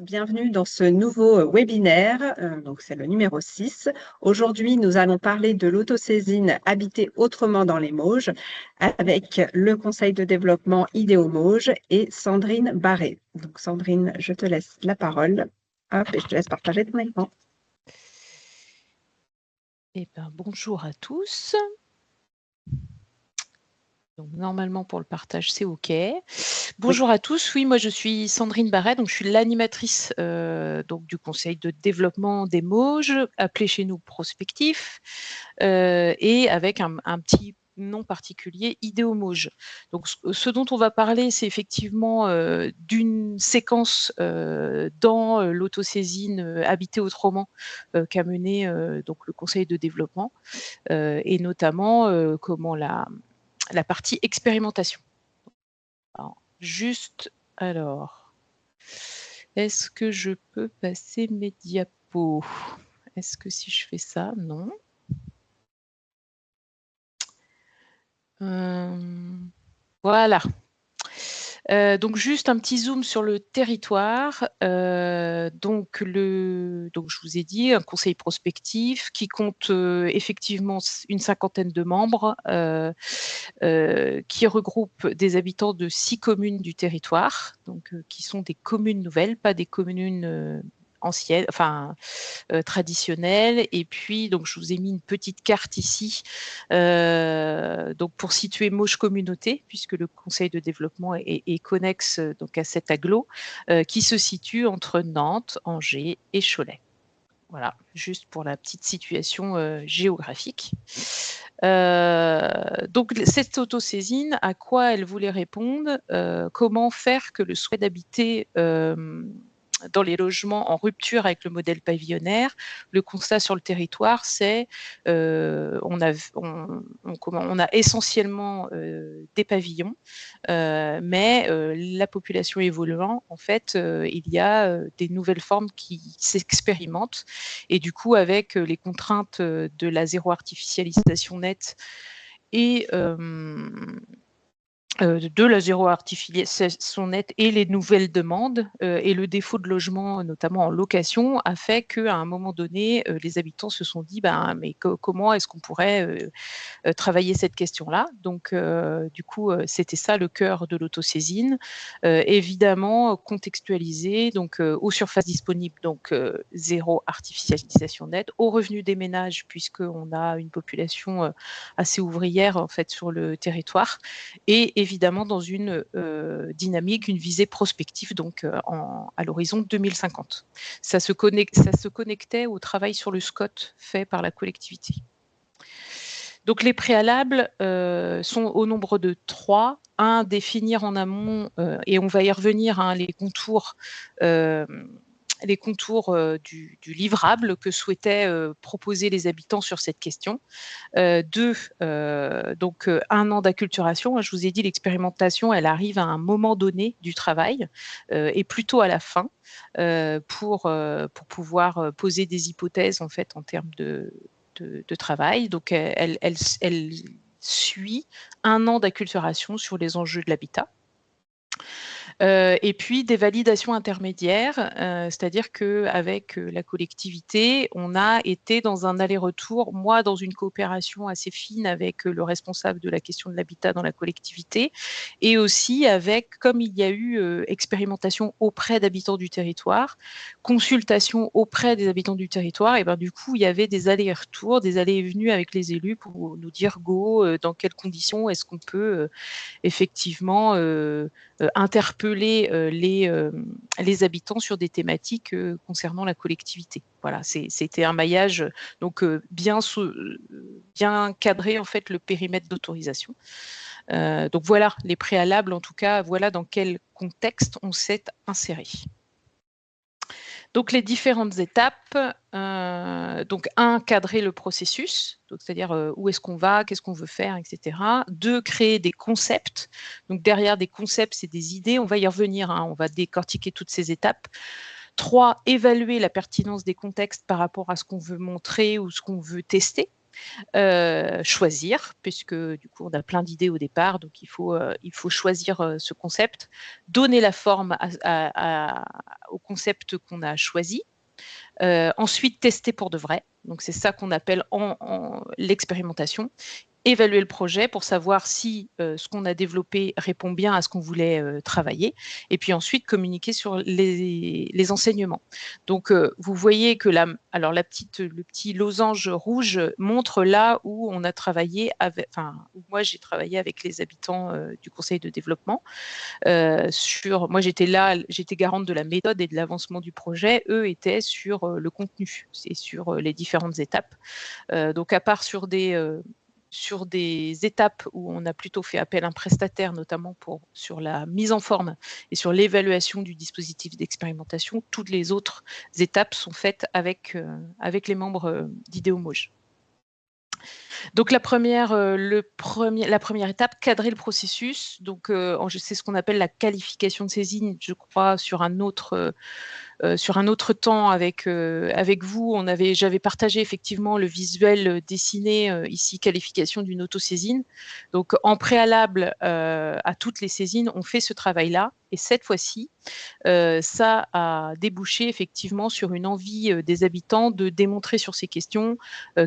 Bienvenue dans ce nouveau webinaire, donc c'est le numéro 6. Aujourd'hui, nous allons parler de l'autosaisine habiter autrement dans les Mauges avec le conseil de développement Idéo Mauges et Sandrine Barré. Donc Sandrine, je te laisse la parole. Hop, et je te laisse partager ton écran. Eh ben, bonjour à tous. Donc, normalement, pour le partage, c'est OK. Bonjour à tous. Oui, moi, je suis Sandrine Barret, donc je suis l'animatrice donc du conseil de développement des Mauges, appelé chez nous prospectif, et avec un petit nom particulier, Idéo Mauges. Donc, ce dont on va parler, c'est effectivement d'une séquence dans l'autosaisine habiter autrement qu'a mené donc le conseil de développement, et notamment comment la partie expérimentation. Alors, est-ce que je peux passer mes diapos? Est-ce que si je fais ça, non. Voilà. Donc juste un petit zoom sur le territoire. Donc je vous ai dit un conseil prospectif qui compte effectivement une cinquantaine de membres, qui regroupe des habitants de 6 communes du territoire, donc qui sont des communes nouvelles, pas des communes anciennes, enfin traditionnelles. Et puis donc je vous ai mis une petite carte ici, donc pour situer Mauges Communauté, puisque le conseil de développement est connexe donc à cet agglo, qui se situe entre Nantes, Angers et Cholet. Voilà, juste pour la petite situation géographique. Donc cette autosaisine, à quoi elle voulait répondre? Comment faire que le souhait d'habiter dans les logements en rupture avec le modèle pavillonnaire? Le constat sur le territoire, c'est on a essentiellement des pavillons, mais la population évoluant, en fait, il y a des nouvelles formes qui s'expérimentent. Et du coup, avec les contraintes de la zéro artificialisation nette et de la zéro artificialisation nette et les nouvelles demandes et le défaut de logement, notamment en location, a fait qu'à un moment donné, les habitants se sont dit mais comment est-ce qu'on pourrait travailler cette question-là. Donc, du coup, c'était ça le cœur de l'autosaisine. Évidemment, contextualisé donc, aux surfaces disponibles, donc zéro artificialisation nette, aux revenus des ménages, puisqu'on a une population assez ouvrière en fait sur le territoire, et évidemment dans une dynamique, une visée prospective, donc à l'horizon 2050. Ça se connectait au travail sur le SCOT fait par la collectivité. Donc les préalables sont au nombre de 3. Un, définir en amont, et on va y revenir, les contours du livrable que souhaitaient proposer les habitants sur cette question. 2, donc 1 an d'acculturation. Je vous ai dit, l'expérimentation, elle arrive à un moment donné du travail, et plutôt à la fin, pour pouvoir poser des hypothèses en fait en termes de travail. Donc elle suit 1 an d'acculturation sur les enjeux de l'habitat. Et puis des validations intermédiaires, c'est-à-dire qu'avec la collectivité, on a été dans un aller-retour, moi dans une coopération assez fine avec le responsable de la question de l'habitat dans la collectivité, et aussi avec, comme il y a eu expérimentation auprès d'habitants du territoire, consultation auprès des habitants du territoire, et ben du coup il y avait des allers-retours, des allées et venues avec les élus pour nous dire go, dans quelles conditions est-ce qu'on peut effectivement interpeller les habitants sur des thématiques concernant la collectivité. Voilà, c'était un maillage donc bien cadré en fait le périmètre d'autorisation. Donc voilà les préalables, en tout cas, voilà dans quel contexte on s'est inséré. Donc les différentes étapes, donc 1, cadrer le processus, donc c'est-à-dire où est-ce qu'on va, qu'est-ce qu'on veut faire, etc. 2, créer des concepts. Donc derrière des concepts, c'est des idées, on va y revenir, on va décortiquer toutes ces étapes. 3, évaluer la pertinence des contextes par rapport à ce qu'on veut montrer ou ce qu'on veut tester. choisir, puisque du coup on a plein d'idées au départ, donc il faut choisir ce concept, donner la forme au concept qu'on a choisi, ensuite tester pour de vrai, donc c'est ça qu'on appelle l'expérimentation. Évaluer le projet pour savoir si ce qu'on a développé répond bien à ce qu'on voulait travailler, et puis ensuite communiquer sur les enseignements. Donc vous voyez que le petit losange rouge montre là où on a travaillé où moi j'ai travaillé avec les habitants du conseil de développement. Moi j'étais garante de la méthode et de l'avancement du projet. Eux étaient sur le contenu, c'est sur les différentes étapes. Donc à part sur des étapes où on a plutôt fait appel à un prestataire, notamment sur la mise en forme et sur l'évaluation du dispositif d'expérimentation, toutes les autres étapes sont faites avec les membres d'Idéomoj. Donc la première étape, cadrer le processus. Donc c'est ce qu'on appelle la qualification de saisine, je crois, sur un autre temps avec vous, j'avais partagé effectivement le visuel dessiné ici, qualification d'une autosaisine. Donc en préalable à toutes les saisines, on fait ce travail-là, et cette fois-ci, ça a débouché effectivement sur une envie des habitants de démontrer sur ces questions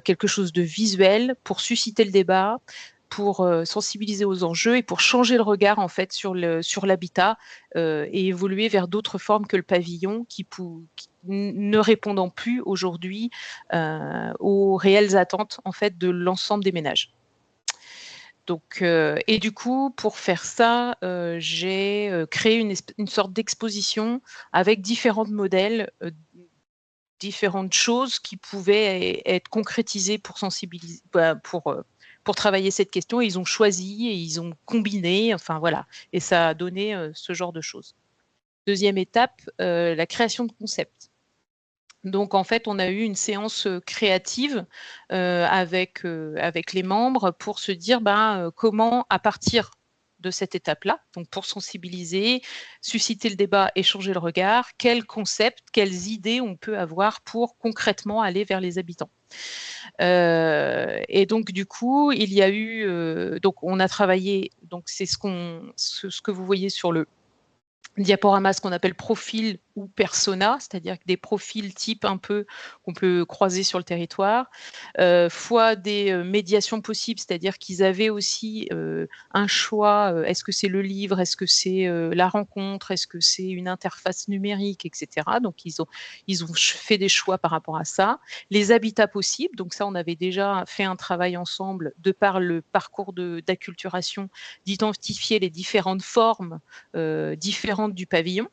quelque chose de visuel pour susciter le débat, pour sensibiliser aux enjeux et pour changer le regard en fait sur l'habitat et évoluer vers d'autres formes que le pavillon qui ne répondant plus aujourd'hui aux réelles attentes en fait de l'ensemble des ménages. Donc, et du coup, pour faire ça, j'ai créé une sorte d'exposition avec différents modèles, différentes choses qui pouvaient être concrétisées pour sensibiliser, pour travailler cette question. Ils ont choisi et ils ont combiné, enfin voilà, et ça a donné ce genre de choses. Deuxième étape, la création de concepts. Donc en fait, on a eu une séance créative avec les membres pour se dire comment, à partir de cette étape-là, donc pour sensibiliser, susciter le débat, échanger le regard, quels concepts, quelles idées on peut avoir pour concrètement aller vers les habitants. Et donc du coup, il y a eu, donc on a travaillé, donc c'est ce que vous voyez sur le diaporama, ce qu'on appelle profil ou persona, c'est-à-dire des profils types un peu qu'on peut croiser sur le territoire, fois des médiations possibles, c'est-à-dire qu'ils avaient aussi un choix, est-ce que c'est le livre, est-ce que c'est la rencontre, est-ce que c'est une interface numérique, etc. Donc ils ont fait des choix par rapport à ça. Les habitats possibles, donc ça on avait déjà fait un travail ensemble de par le parcours d'acculturation, d'identifier les différentes formes différentes du pavillon,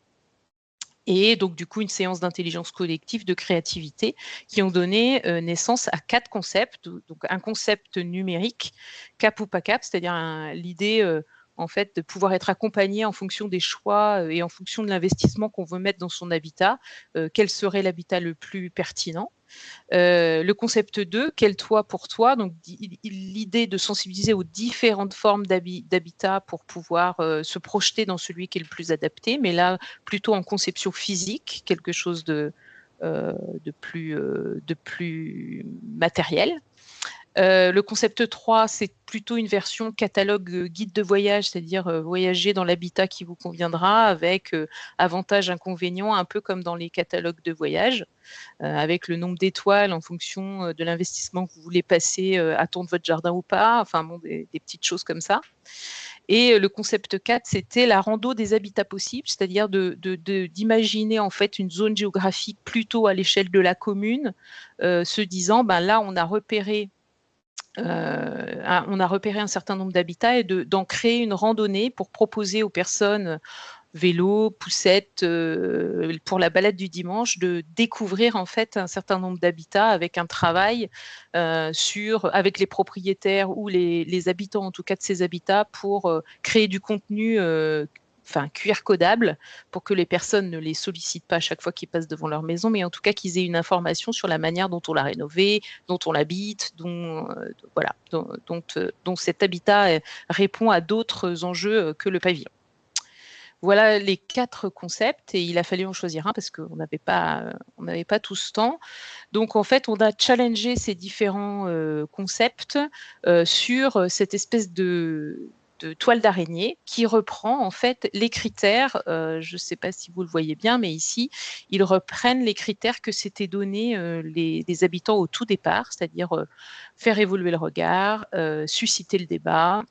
et donc du coup une séance d'intelligence collective, de créativité, qui ont donné naissance à 4 concepts. Donc un concept numérique, cap ou pas cap, c'est-à-dire l'idée en fait de pouvoir être accompagné en fonction des choix et en fonction de l'investissement qu'on veut mettre dans son habitat, quel serait l'habitat le plus pertinent. Le concept 2, quel toit pour toi, donc l'idée de sensibiliser aux différentes formes d'habitat pour pouvoir se projeter dans celui qui est le plus adapté, mais là plutôt en conception physique, quelque chose de plus matériel. Le concept 3, c'est plutôt une version catalogue guide de voyage, c'est-à-dire voyager dans l'habitat qui vous conviendra avec avantages, inconvénients, un peu comme dans les catalogues de voyage, avec le nombre d'étoiles en fonction de l'investissement que vous voulez passer à tourner votre jardin ou pas, enfin bon, des petites choses comme ça. Et le concept 4, c'était la rando des habitats possibles, c'est-à-dire d'imaginer en fait une zone géographique plutôt à l'échelle de la commune, se disant, là on a repéré un certain nombre d'habitats et d'en créer une randonnée pour proposer aux personnes vélo, poussette, pour la balade du dimanche, de découvrir en fait un certain nombre d'habitats avec un travail avec les propriétaires ou les habitants en tout cas de ces habitats pour créer du contenu QR codable pour que les personnes ne les sollicitent pas à chaque fois qu'ils passent devant leur maison, mais en tout cas qu'ils aient une information sur la manière dont on l'a rénové, dont on l'habite, dont cet habitat répond à d'autres enjeux que le pavillon. voilà les 4 concepts et il a fallu en choisir un parce qu'on n'avait pas tout ce temps. Donc en fait, on a challengé ces différents, concepts, sur, cette espèce de toile d'araignée qui reprend en fait les critères, je ne sais pas si vous le voyez bien, mais ici, ils reprennent les critères que s'étaient donnés, les habitants au tout départ, c'est-à-dire, faire évoluer le regard, susciter le débat,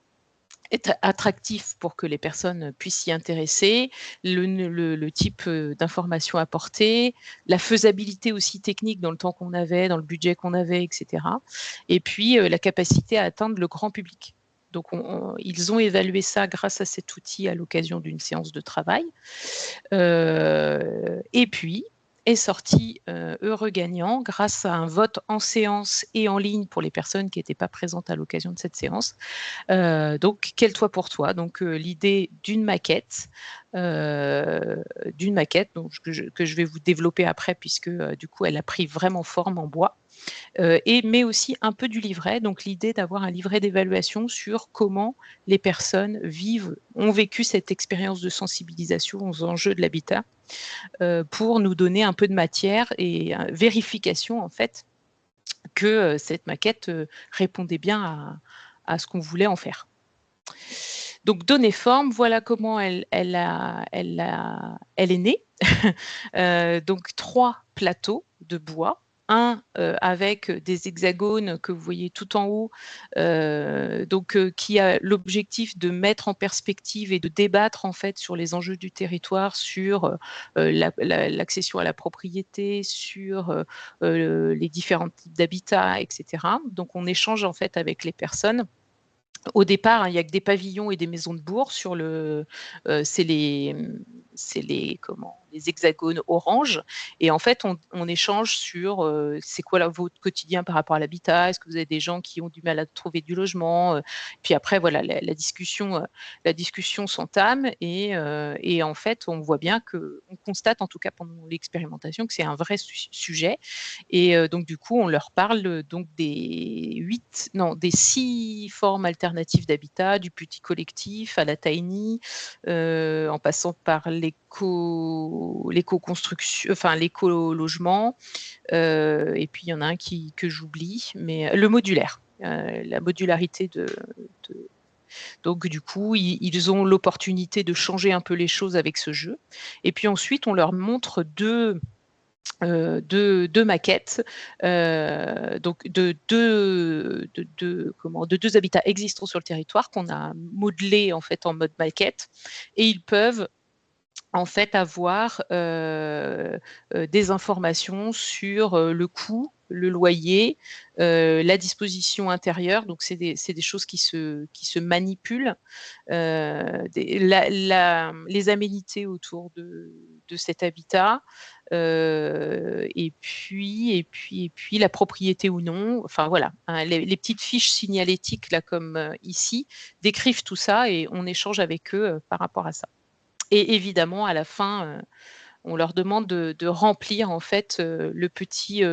être attractif pour que les personnes puissent s'y intéresser, le type, d'informations apportées, la faisabilité aussi technique dans le temps qu'on avait, dans le budget qu'on avait et cetera et puis, la capacité à atteindre le grand public. Donc ils ont évalué ça grâce à cet outil à l'occasion d'une séance de travail. Et puis est sorti, heureux gagnant grâce à un vote en séance et en ligne pour les personnes qui n'étaient pas présentes à l'occasion de cette séance. Donc quel toit pour toi? Donc l'idée d'une maquette donc que je vais vous développer après puisque, du coup elle a pris vraiment forme en bois, mais aussi un peu du livret. Donc l'idée d'avoir un livret d'évaluation sur comment les personnes ont vécu cette expérience de sensibilisation aux enjeux de l'habitat, pour nous donner un peu de matière et vérification en fait que, cette maquette, répondait bien à ce qu'on voulait en faire. Donc donner forme, voilà comment elle est née. Donc 3 plateaux de bois, un avec des hexagones que vous voyez tout en haut, qui a l'objectif de mettre en perspective et de débattre en fait sur les enjeux du territoire, sur, l'accession à la propriété, sur, les différents types d'habitat et cetera. Donc on échange en fait avec les personnes au départ, hein, il y a que des pavillons et des maisons de bourg sur c'est les hexagones orange et en fait, on échange sur, c'est quoi votre quotidien par rapport à l'habitat? Est-ce que vous avez des gens qui ont du mal à trouver du logement? Puis après voilà, la discussion s'entame et en fait, on voit bien on constate en tout cas pendant l'expérimentation que c'est un vrai sujet et donc du coup, on leur parle, donc des 6 formes alternatives d'habitat, du petit collectif à la tiny, en passant par l'éco-construction enfin l'éco-logement, et puis il y en a un que j'oublie, mais le modulaire, la modularité de donc du coup, ils ont l'opportunité de changer un peu les choses avec ce jeu et puis ensuite on leur montre 2 maquettes, donc de 2 habitats existants sur le territoire qu'on a modelés en fait en mode maquette et ils peuvent en fait avoir, des informations sur, le coût, le loyer, la disposition intérieure, donc c'est des choses qui se manipulent, les aménités autour de cet habitat, et puis la propriété ou non, enfin voilà, hein, les petites fiches signalétiques là comme, ici, décrivent tout ça et on échange avec eux, par rapport à ça. Et évidemment, à la fin, on leur demande de remplir en fait, le petit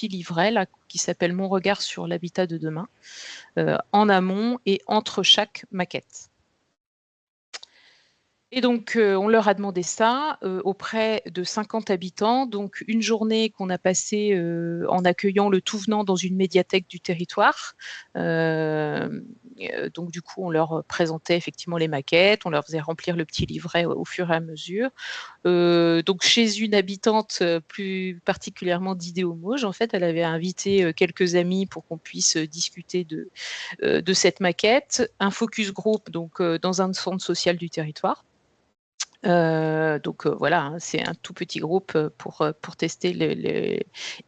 livret là qui s'appelle «Mon regard sur l'habitat de demain», en amont et entre chaque maquette. Et donc, on leur a demandé ça, auprès de 50 habitants, donc une journée qu'on a passée, en accueillant le tout venant dans une médiathèque du territoire. Donc du coup, on leur présentait effectivement les maquettes, on leur faisait remplir le petit livret au fur et à mesure. Donc chez une habitante, plus particulièrement d'Idéomauge, en fait, elle avait invité, quelques amis pour qu'on puisse, discuter de cette maquette. Un focus group donc, dans un centre social du territoire. Donc voilà, hein, c'est un tout petit groupe, pour tester le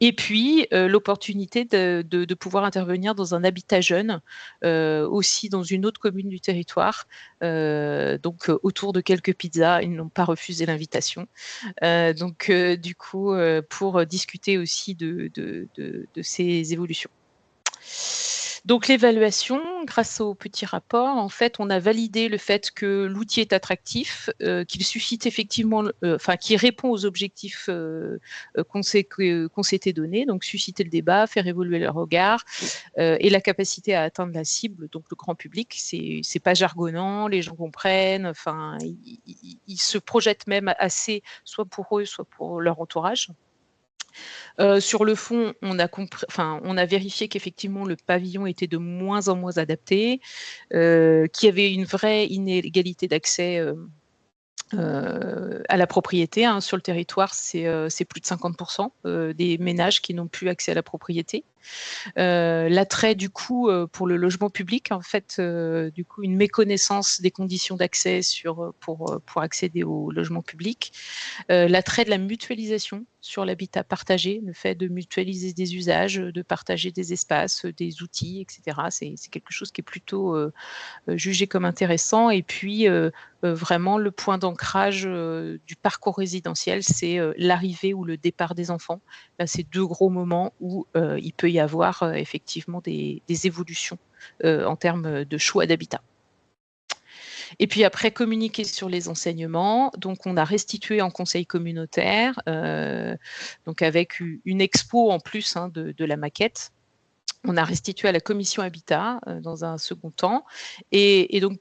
et puis, l'opportunité de pouvoir intervenir dans un habitat jeune, aussi dans une autre commune du territoire, donc autour de quelques pizzas. Ils n'ont pas refusé l'invitation. Donc du coup, pour discuter aussi de ces évolutions. Donc l'évaluation, grâce au petit rapport, en fait, on a validé le fait que l'outil est attractif, qu'il suscite effectivement, qu'il répond aux objectifs qu'on s'était donnés, donc susciter le débat, faire évoluer le regard, et la capacité à atteindre la cible, donc le grand public. C'est pas jargonnant, les gens comprennent, enfin, ils se projettent même assez, soit pour eux, soit pour leur entourage. Sur le fond, on a vérifié qu'effectivement le pavillon était de moins en moins adapté, qu'il y avait une vraie inégalité d'accès, à la propriété, hein. Sur le territoire, c'est plus de 50 des ménages qui n'ont plus accès à la propriété. L'attrait du coup, pour le logement public, en fait, du coup, une méconnaissance des conditions d'accès pour accéder au logement public. L'attrait de la mutualisation sur l'habitat partagé, le fait de mutualiser des usages, de partager des espaces, des outils, et cetera. C'est quelque chose qui est plutôt, jugé comme intéressant. Et puis, vraiment le point d'ancrage, du parcours résidentiel, c'est, l'arrivée ou le départ des enfants. Là, c'est 2 gros moments où, il peut y avoir, effectivement des évolutions, en termes de choix d'habitat. Et puis après, communiquer sur les enseignements. Donc, on a restitué en conseil communautaire, donc avec une expo en plus, hein, de la maquette. On a restitué à la commission habitat, dans un second temps. Et donc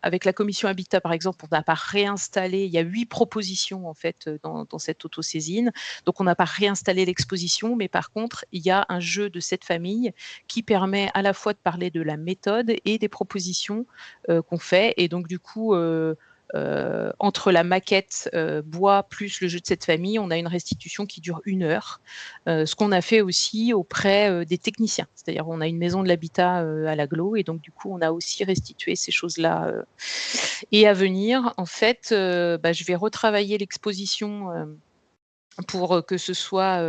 avec la commission habitat, par exemple, on n'a pas réinstallé, il y a 8 propositions en fait, dans cette autosaisine. Donc on n'a pas réinstallé l'exposition, mais par contre, il y a un jeu de cette famille qui permet à la fois de parler de la méthode et des propositions, qu'on fait. Et donc du coup, entre la maquette, bois plus le jeu de cette famille, on a une restitution qui dure 1 heure. Ce qu'on a fait aussi auprès, des techniciens. C'est-à-dire on a une maison de l'habitat, à l'agglo, et donc du coup, on a aussi restitué ces choses-là, et à venir, en fait, je vais retravailler l'exposition, pour, que ce soit,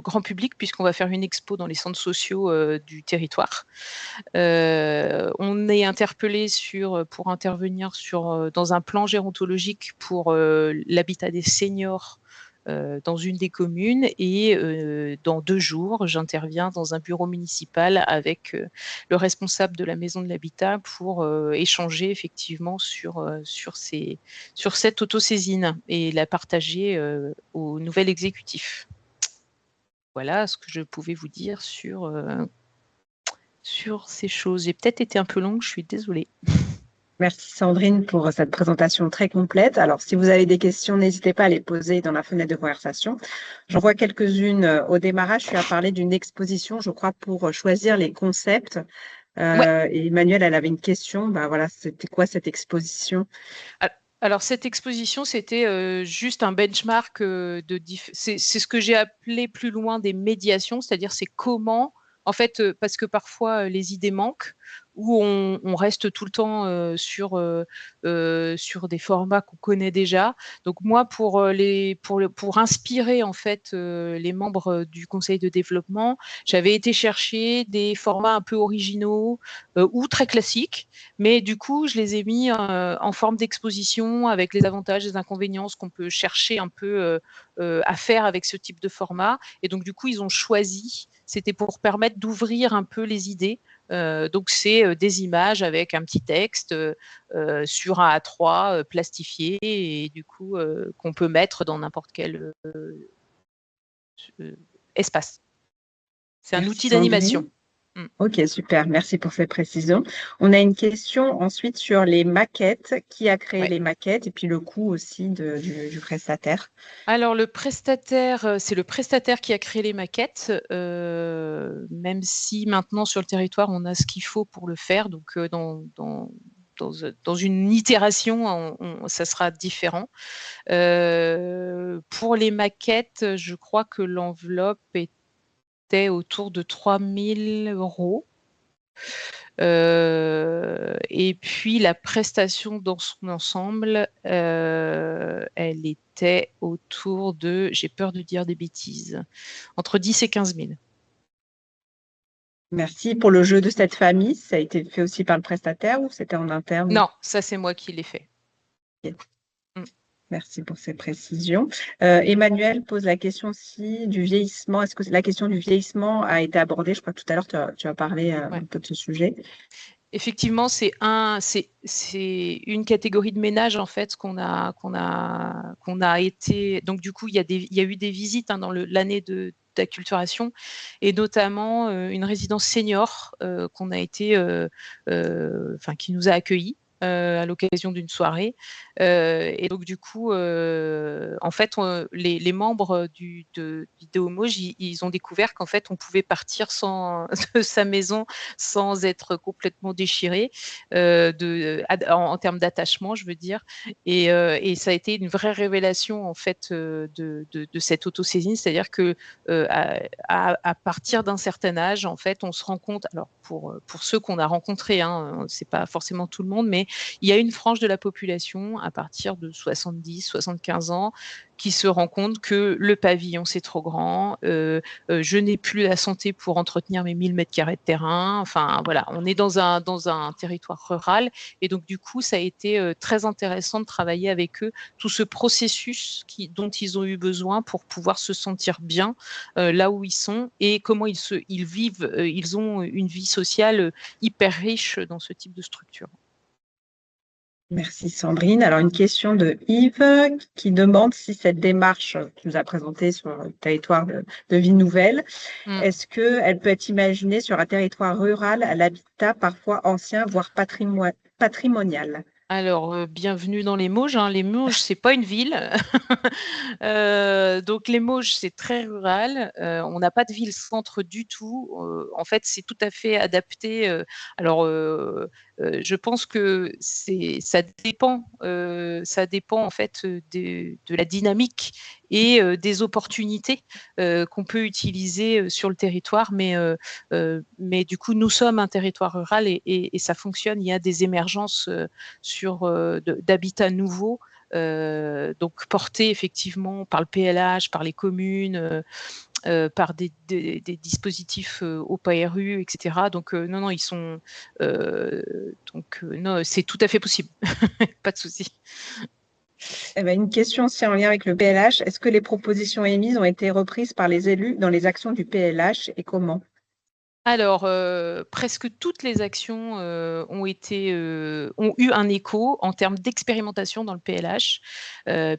grand public, puisqu'on va faire une expo dans les centres sociaux, du territoire. On est interpellé pour intervenir dans un plan gérontologique pour, l'habitat des seniors, dans une des communes. Et dans 2 jours, j'interviens dans un bureau municipal avec, le responsable de la maison de l'habitat pour, échanger effectivement sur cette autosaisine et la partager, au nouvel exécutif. Voilà ce que je pouvais vous dire sur ces choses. J'ai peut-être été un peu longue, je suis désolée. Merci Sandrine pour cette présentation très complète. Alors, si vous avez des questions, n'hésitez pas à les poser dans la fenêtre de conversation. J'en vois quelques-unes au démarrage. Tu as parlé d'une exposition, je crois, pour choisir les concepts. Ouais. Et Emmanuelle, elle avait une question. Voilà, c'était quoi cette exposition? Alors cette exposition, c'était, juste un benchmark, c'est ce que j'ai appelé plus loin des médiations, c'est-à-dire c'est comment en fait, parce que parfois, les idées manquent, ou on reste tout le temps, sur des formats qu'on connaît déjà. Donc moi, pour inspirer en fait, les membres, du conseil de développement, j'avais été chercher des formats un peu originaux, ou très classiques. Mais du coup, je les ai mis, en forme d'exposition avec les avantages et les inconvénients, ce qu'on peut chercher un peu, à faire avec ce type de format. Et donc du coup, ils ont choisi, c'était pour permettre d'ouvrir un peu les idées. Donc c'est, des images avec un petit texte, sur un A3, plastifié, et du coup, qu'on peut mettre dans n'importe quel, espace. C'est un Merci outil Sandrine. d'animation. Mmh. Ok, super. Merci pour ces précisions. On a une question ensuite sur les maquettes. Qui a créé Ouais. les maquettes et puis le coût aussi du prestataire? Alors le prestataire, c'est le prestataire qui a créé les maquettes, même si maintenant sur le territoire, on a ce qu'il faut pour le faire. Donc, dans une itération, ça sera différent. Pour les maquettes, je crois que l'enveloppe était autour de 3 000 €. Et puis la prestation dans son ensemble, elle était autour de, j'ai peur de dire des bêtises, entre 10 000 et 15 000. Merci pour le jeu de cette famille. Ça a été fait aussi par le prestataire ou c'était en interne? Non, ça c'est moi qui l'ai fait. Ok. Mmh. Merci pour ces précisions. Emmanuel pose la question aussi du vieillissement. Est-ce que la question du vieillissement a été abordée? Je crois que tout à l'heure, tu as parlé Ouais. un peu de ce sujet. Effectivement, c'est une catégorie de ménage en fait qu'on a été. Donc du coup, il y a eu des visites dans l'année d'acculturation et notamment une résidence senior qu'on a été, qui nous a accueillis à l'occasion d'une soirée. Et donc du coup, en fait, les membres d'Idéomoj, ils ont découvert qu'en fait, on pouvait partir de sa maison sans être complètement déchiré en termes d'attachement, je veux dire. Et ça a été une vraie révélation en fait de cette autosaisine, c'est-à-dire que à partir d'un certain âge, en fait, on se rend compte. Alors pour ceux qu'on a rencontrés, hein, c'est pas forcément tout le monde, mais il y a une frange de la population à partir de 70, 75 ans qui se rend compte que le pavillon c'est trop grand, je n'ai plus la santé pour entretenir mes 1000 mètres carrés de terrain. Enfin voilà, on est dans un territoire rural et donc du coup ça a été très intéressant de travailler avec eux tout ce processus dont ils ont eu besoin pour pouvoir se sentir bien là où ils sont et comment ils vivent. Ils ont une vie sociale hyper riche dans ce type de structure. Merci Sandrine. Alors une question de Yves qui demande si cette démarche que tu nous as présentée sur le territoire de Ville Nouvelle, est-ce qu'elle peut être imaginée sur un territoire rural à l'habitat parfois ancien, voire patrimonial? Alors, bienvenue dans les Mauges, hein. Les Mauges, c'est pas une ville. Donc les Mauges, c'est très rural. On n'a pas de ville-centre du tout. En fait, c'est tout à fait adapté. Je pense que ça dépend en fait de la dynamique et des opportunités qu'on peut utiliser sur le territoire. Mais du coup, nous sommes un territoire rural et ça fonctionne. Il y a des émergences d'habitats nouveaux, donc portés effectivement par le PLH, par les communes, par des dispositifs au PARU, etc. Donc non, ils sont non, c'est tout à fait possible, pas de souci. Eh ben, une question aussi en lien avec le PLH. Est-ce que les propositions émises ont été reprises par les élus dans les actions du PLH et comment? Alors, presque toutes les actions ont eu un écho en termes d'expérimentation dans le PLH,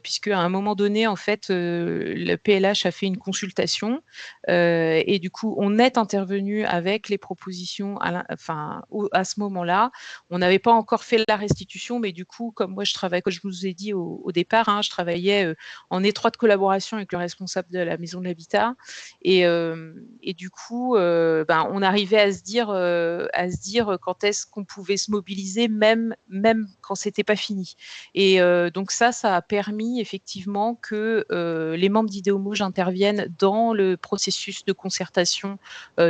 puisque à un moment donné, en fait, le PLH a fait une consultation et du coup, on est intervenu avec les propositions à ce moment-là. On n'avait pas encore fait la restitution, mais du coup, comme moi, comme je vous ai dit au départ, hein, je travaillais en étroite collaboration avec le responsable de la maison de l'habitat et du coup, on arrivait à se dire quand est-ce qu'on pouvait se mobiliser, même quand c'était pas fini. Et donc ça a permis effectivement que les membres d'Idéomoj interviennent dans le processus de concertation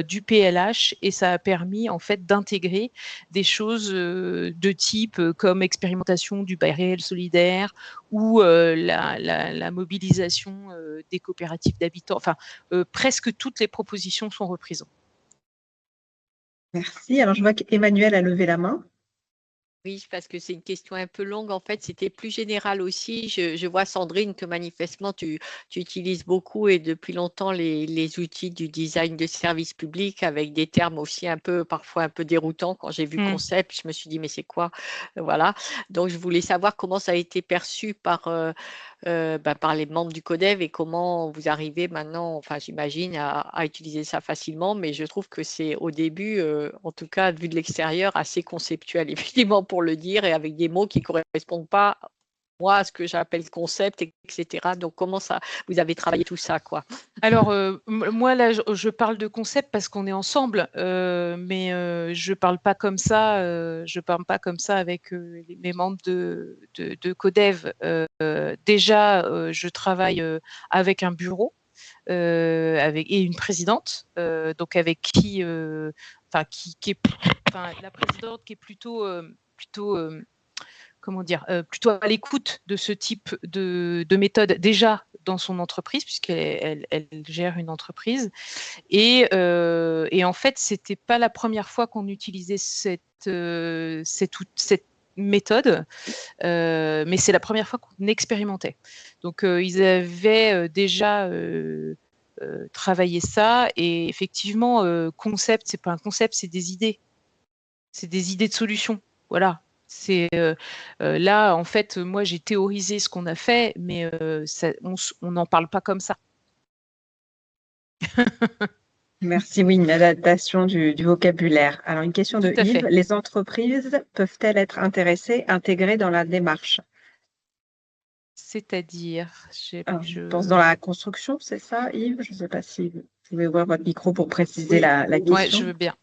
du PLH et ça a permis en fait d'intégrer des choses de type comme expérimentation du bail réel solidaire ou la mobilisation des coopératives d'habitants. Enfin, presque toutes les propositions sont reprises. Merci. Alors, je vois qu'Emmanuel a levé la main. Oui, parce que c'est une question un peu longue. En fait, c'était plus général aussi. Je vois, Sandrine, que manifestement, tu utilises beaucoup et depuis longtemps les outils du design de service public avec des termes aussi parfois un peu déroutants. Quand j'ai vu concept, je me suis dit, mais c'est quoi? Voilà. Donc, je voulais savoir comment ça a été perçu par les membres du CODEV et comment vous arrivez maintenant, enfin j'imagine, à utiliser ça facilement, mais je trouve que c'est au début, en tout cas vu de l'extérieur, assez conceptuel, effectivement pour le dire, et avec des mots qui ne correspondent pas, moi, à ce que j'appelle concept, etc. Donc comment ça, vous avez travaillé tout ça, quoi? Alors, moi, là, je parle de concept parce qu'on est ensemble, mais je parle pas comme ça. Je parle pas comme ça avec mes membres de CODEV. Déjà, je travaille avec un bureau et une présidente, donc avec qui est, la présidente qui est plutôt comment dire, plutôt à l'écoute de ce type de méthode déjà dans son entreprise, puisqu'elle gère une entreprise. Et en fait, c'était pas la première fois qu'on utilisait cette méthode, mais c'est la première fois qu'on expérimentait. Donc, ils avaient déjà travaillé ça, et effectivement, concept, c'est pas un concept, c'est des idées. C'est des idées de solutions. Voilà. C'est là, en fait, moi, j'ai théorisé ce qu'on a fait, mais on n'en parle pas comme ça. Merci, oui, une adaptation du vocabulaire. Alors, une question de Tout à Yves. fait. Les entreprises peuvent-elles être intéressées, intégrées dans la démarche? C'est-à-dire, Je pense dans la construction, c'est ça, Yves? Je ne sais pas si vous pouvez ouvrir votre micro pour préciser Oui, la Ouais, question. je veux bien.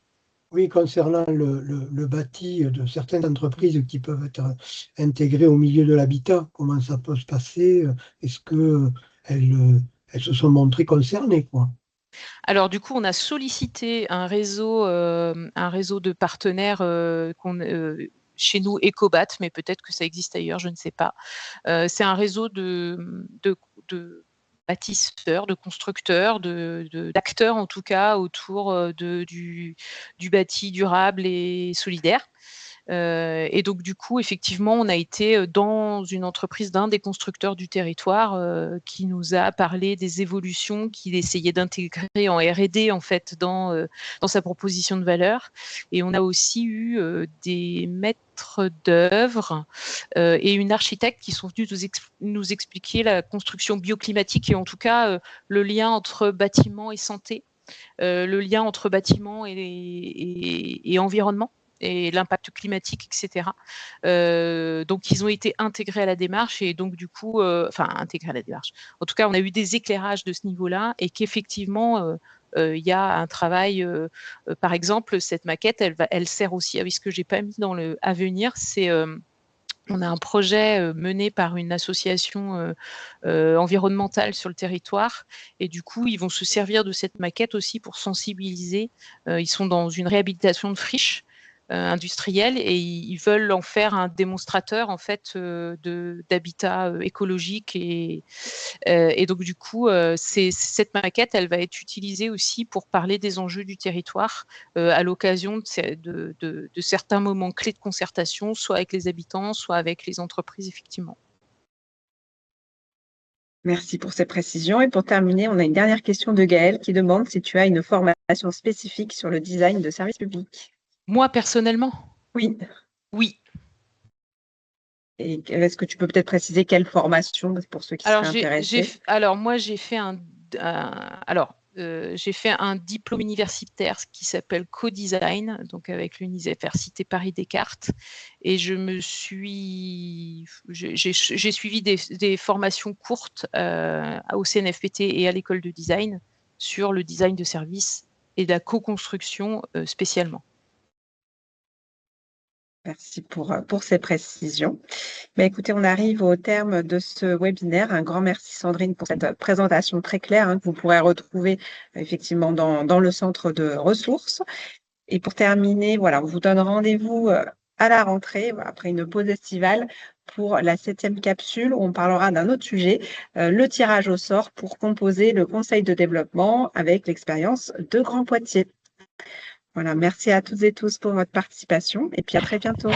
oui, concernant le bâti de certaines entreprises qui peuvent être intégrées au milieu de l'habitat, comment ça peut se passer? Est-ce qu'elles se sont montrées concernées, quoi? Alors, du coup, on a sollicité un réseau de partenaires chez nous, Ecobat, mais peut-être que ça existe ailleurs, je ne sais pas. C'est un réseau de bâtisseurs, de constructeurs, d'acteurs en tout cas, autour du bâti durable et solidaire. Et donc, du coup, effectivement, on a été dans une entreprise d'un des constructeurs du territoire qui nous a parlé des évolutions qu'il essayait d'intégrer en R&D, en fait, dans sa proposition de valeur. Et on a aussi eu des maîtres d'œuvre et une architecte qui sont venus nous expliquer la construction bioclimatique et en tout cas le lien entre bâtiment et santé, le lien entre bâtiment et environnement, et l'impact climatique, etc. Donc, ils ont été intégrés à la démarche, et donc, du coup, intégrés à la démarche. En tout cas, on a eu des éclairages de ce niveau-là, et qu'effectivement, il y a un travail, par exemple, cette maquette, elle sert aussi, ce que j'ai pas mis dans le à venir, c'est on a un projet mené par une association environnementale sur le territoire, et du coup, ils vont se servir de cette maquette aussi pour sensibiliser. Ils sont dans une réhabilitation de friches industrielles, et ils veulent en faire un démonstrateur en fait d'habitat écologique, et donc du coup, cette maquette, elle va être utilisée aussi pour parler des enjeux du territoire à l'occasion de certains moments clés de concertation, soit avec les habitants, soit avec les entreprises, effectivement. Merci pour ces précisions. Et pour terminer, on a une dernière question de Gaëlle qui demande si tu as une formation spécifique sur le design de services publics. Moi, personnellement? Oui. Oui. Et est-ce que tu peux peut-être préciser quelle formation pour ceux qui seraient intéressés? Alors, moi, j'ai fait j'ai fait un diplôme universitaire qui s'appelle Co-Design, donc avec l'Université Paris-Descartes, et j'ai suivi des formations courtes au CNFPT et à l'école de design sur le design de services et de la co-construction spécialement. Merci pour ces précisions. Mais écoutez, on arrive au terme de ce webinaire. Un grand merci Sandrine pour cette présentation très claire que vous pourrez retrouver effectivement dans le centre de ressources. Et pour terminer, voilà, on vous donne rendez-vous à la rentrée, après une pause estivale, pour la 7e capsule où on parlera d'un autre sujet, le tirage au sort pour composer le conseil de développement avec l'expérience de Grand Poitiers. Voilà, merci à toutes et tous pour votre participation et puis à très bientôt.